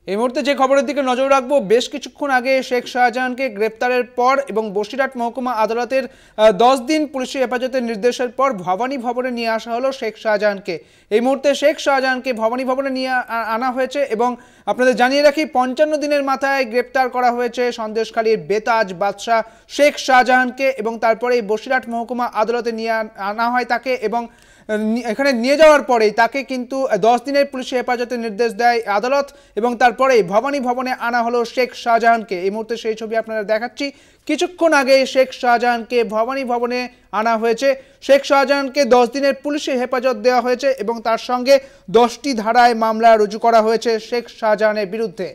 এই মুহূর্তে যে খবরের দিকে নজর রাখবো, বেশ কিছুক্ষণ আগে শেখ শাহজাহানকে গ্রেপ্তারের পর এবং বসিরহাট মহকুমা আদালতের 10 দিন পুলিশি হেফাজতের নির্দেশের পর ভবানী ভবনে নিয়ে আসা হলো শেখ শাহজাহানকে। এই মুহূর্তে শেখ শাহজাহানকে ভবানী ভবনে নিয়ে আনা হয়েছে এবং আপনাদের জানিয়ে রাখি 55 দিনের মাথায় গ্রেপ্তার করা হয়েছে সন্দেশখালীর বেতাজ বাদশাহ শেখ শাহজাহানকে এবং তারপরে বসিরহাট মহকুমা আদালতে নিয়ে আনা হয় তাকে এবং এখানে নিয়ে যাওয়ার পরেই তাকে কিন্তু 10 দিনের পুলিশি হেফাজতের নির্দেশ দেয় আদালত এবং তারপরেই ভবানী ভবনে আনা হলো শেখ শাহজাহানকে। এই মুহূর্তে সেই ছবি আপনারা দেখাচ্ছি। কিছুক্ষণ আগে শেখ শাহজাহানকে ভবানী ভবনে আনা হয়েছে। শেখ শাহজাহানকে 10 দিনের পুলিশি হেফাজত দেওয়া হয়েছে এবং তার সঙ্গে 10টি ধারায় মামলা রুজু করা হয়েছে শেখ শাহজাহানের বিরুদ্ধে।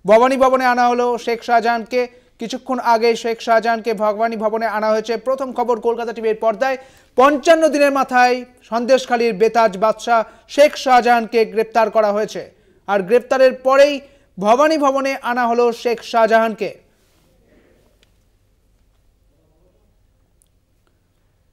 ভবানী ভবনে আনা হলো শেখ শাহজাহানকে। কিছুক্ষণ আগে শেখ শাহজাহানকে ভবানী ভবনে আনা হয়েছে। প্রথম খবর কলকাতা টিভির পর্দায়। 55 দিনের মাথায় সন্দেশখালীর বেতাজ বাদশাহ শেখ শাহজাহানকে গ্রেপ্তার করা হয়েছে আর গ্রেপ্তারের পরেই ভবানী ভবনে আনা হলো শেখ শাহজাহানকে।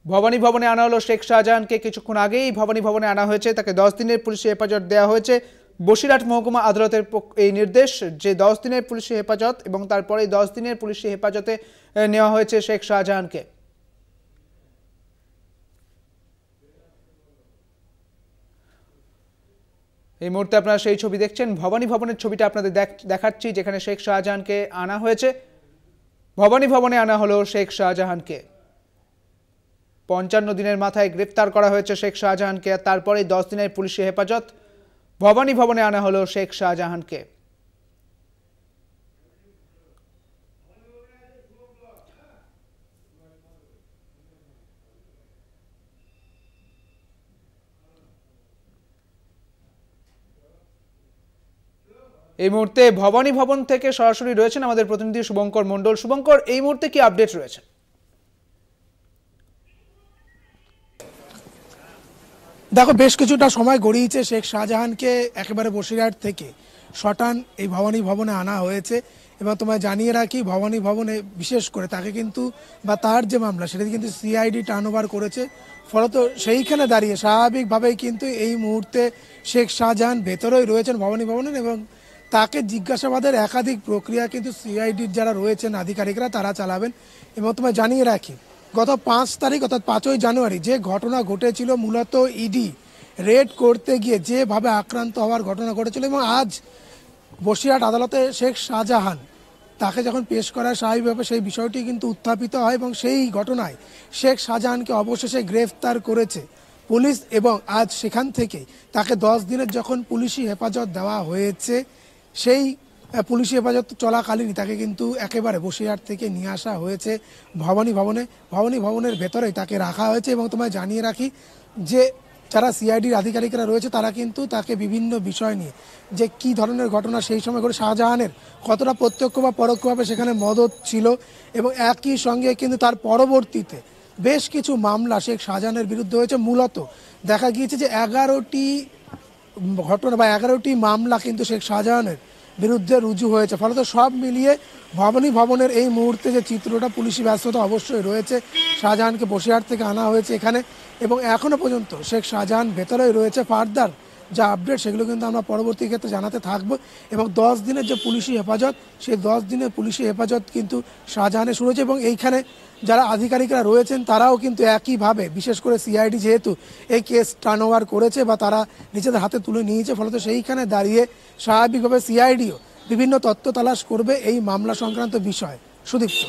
ভবানী ভবনে আনা হলো শেখ শাহজাহানকে। কিছুক্ষণ আগেই ভবানী ভবনে আনা হয়েছে। তাকে 10 দিনের পুলিশি হেফাজত দেওয়া হয়েছে। বসিরহাট মহকুমা আদালতের এই নির্দেশ যে 10 দিনের পুলিশি হেফাজত এবং তারপরে 10 দিনের পুলিশি হেফাজতে নেওয়া হয়েছে শেখ শাহজাহানকে। এই মুহূর্তে আপনারা সেই ছবি দেখছেন। ভবানী ভবনের ছবিটা আপনাদের দেখাচ্ছি, যেখানে শেখ শাহজাহানকে আনা হয়েছে। ভবানী ভবনে আনা হলো শেখ শাহজাহানকে। 55 দিনের মাথায় গ্রেপ্তার করা হয়েছে শেখ শাহজাহানকে আর তারপরে 10 দিনের পুলিশি হেফাজত। ভবানী ভবনে আনা হলো শেখ শাহজাহানকে। এই মুহূর্তে ভবানী ভবন থেকে সরাসরি রয়েছেন আমাদের প্রতিনিধি শুভঙ্কর মণ্ডল। শুভঙ্কর, এই মুহূর্তে কি আপডেট রয়েছে? দেখো, বেশ কিছুটা সময় গড়িয়েছে শেখ শাহজাহানকে একেবারে বসিরহাট থেকে শটান এই ভবানী ভবনে আনা হয়েছে এবং তোমায় জানিয়ে রাখি, ভবানী ভবনে বিশেষ করে তাকে কিন্তু বা তার যে মামলা সেটা কিন্তু সিআইডি টার্নওভার করেছে। ফলত সেইখানে দাঁড়িয়ে স্বাভাবিকভাবেই কিন্তু এই মুহূর্তে শেখ শাহজাহান ভেতরেই রয়েছেন ভবানী ভবনের এবং তাকে জিজ্ঞাসাবাদের একাধিক প্রক্রিয়া কিন্তু সিআইডির যারা রয়েছেন আধিকারিকরা তারা চালাবেন। এবং তোমায় জানিয়ে রাখি, গত 5 তারিখ অর্থাৎ 5ই জানুয়ারি যে ঘটনা ঘটেছিল, মূলত ইডি রেড করতে গিয়ে যেভাবে আক্রান্ত হওয়ার ঘটনা ঘটেছিল এবং আজ বসিরহাট আদালতে শেখ শাহজাহান তাকে যখন পেশ করা স্বাভাবিকভাবে সেই বিষয়টি কিন্তু উত্থাপিত হয় এবং সেই ঘটনায় শেখ শাহজাহানকে অবশেষে গ্রেফতার করেছে পুলিশ এবং আজ সেখান থেকে তাকে 10 দিনের যখন পুলিশি হেফাজত দেওয়া হয়েছে, সেই পুলিশি হেফাজত চলাকালীনই তাকে কিন্তু একেবারে বসিরহাট থেকে নিয়ে আসা হয়েছে ভবানী ভবনে। ভবানী ভবনের ভেতরেই তাকে রাখা হয়েছে এবং তোমায় জানিয়ে রাখি যে যারা সিআইডির আধিকারিকরা রয়েছে তারা কিন্তু তাকে বিভিন্ন বিষয় নিয়ে যে কি ধরনের ঘটনা সেই সময় করে শাহজাহানের কতটা প্রত্যক্ষ বা পরোক্ষভাবে সেখানে মদত ছিল এবং একই সঙ্গে কিন্তু তার পরবর্তীতে বেশ কিছু মামলা শেখ শাহজাহানের বিরুদ্ধে হয়েছে। মূলত দেখা গিয়েছে যে 11টি ঘটনা বা 11টি মামলা কিন্তু শেখ শাহজাহানের বিরুদ্ধে রুজু হয়েছে। ফলত সব মিলিয়ে ভবানী ভবনের এই মুহূর্তে যে চিত্রটা, পুলিশি ব্যস্ততা অবশ্যই রয়েছে। শাহজাহানকে বসিরহাট থেকে আনা হয়েছে এখানে এবং এখনও পর্যন্ত শেখ শাহজাহান ভেতরেই রয়েছে। ফার্দার যা আপডেট সেগুলো কিন্তু আমরা পরবর্তী ক্ষেত্রে জানাতে থাকবো এবং 10 দিনের যে পুলিশি হেফাজত, সেই 10 দিনের পুলিশি হেফাজত কিন্তু শাহজাহানের শুরু হয়েছে এবং এইখানে যারা আধিকারিকরা রয়েছেন তারাও কিন্তু একইভাবে, বিশেষ করে সিআইডি যেহেতু এই কেস টার্নওভার করেছে বা তারা নিজেদের হাতে তুলে নিয়েছে, ফলত সেইখানে দাঁড়িয়ে স্বাভাবিকভাবে সিআইডিও বিভিন্ন তথ্য তালাশ করবে এই মামলা সংক্রান্ত বিষয়। সুদীপ্ত,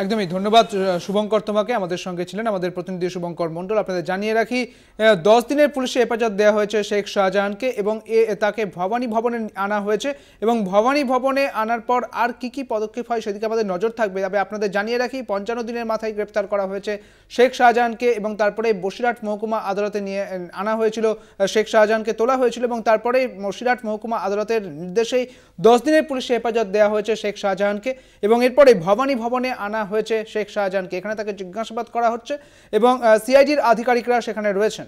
একদমই ধন্যবাদ শুভঙ্কর, তোমাকে। আমাদের সঙ্গে ছিলেন আমাদের প্রতিনিধি শুভঙ্কর মণ্ডল। আপনাদের জানিয়ে রাখি, 10 দিনের পুলিশি হেফাজত দেওয়া হয়েছে শেখ শাহজাহানকে এবং তাকে ভবানী ভবনে আনা হয়েছে এবং ভবানী ভবনে আনার পর আর কি পদক্ষেপ হয় সেদিকে আমাদের নজর থাকবে। তবে আপনাদের জানিয়ে রাখি, 55 দিনের মাথায় গ্রেপ্তার করা হয়েছে শেখ শাহজাহানকে এবং তারপরে বসিরহাট মহকুমা আদালতে নিয়ে আনা হয়েছিল শেখ শাহজাহানকে, তোলা হয়েছিল এবং তারপরে বসিরহাট মহকুমা আদালতের নির্দেশেই 10 দিনের পুলিশি হেফাজত দেওয়া হয়েছে শেখ শাহজাহানকে এবং এরপরে ভবানী ভবনে আনা হয়েছে শেখ শাহজাহানকে। এখানে তাকে জিজ্ঞাসাবাদ করা হচ্ছে এবং সিআইডির আধিকারিকরা সেখানে রয়েছেন।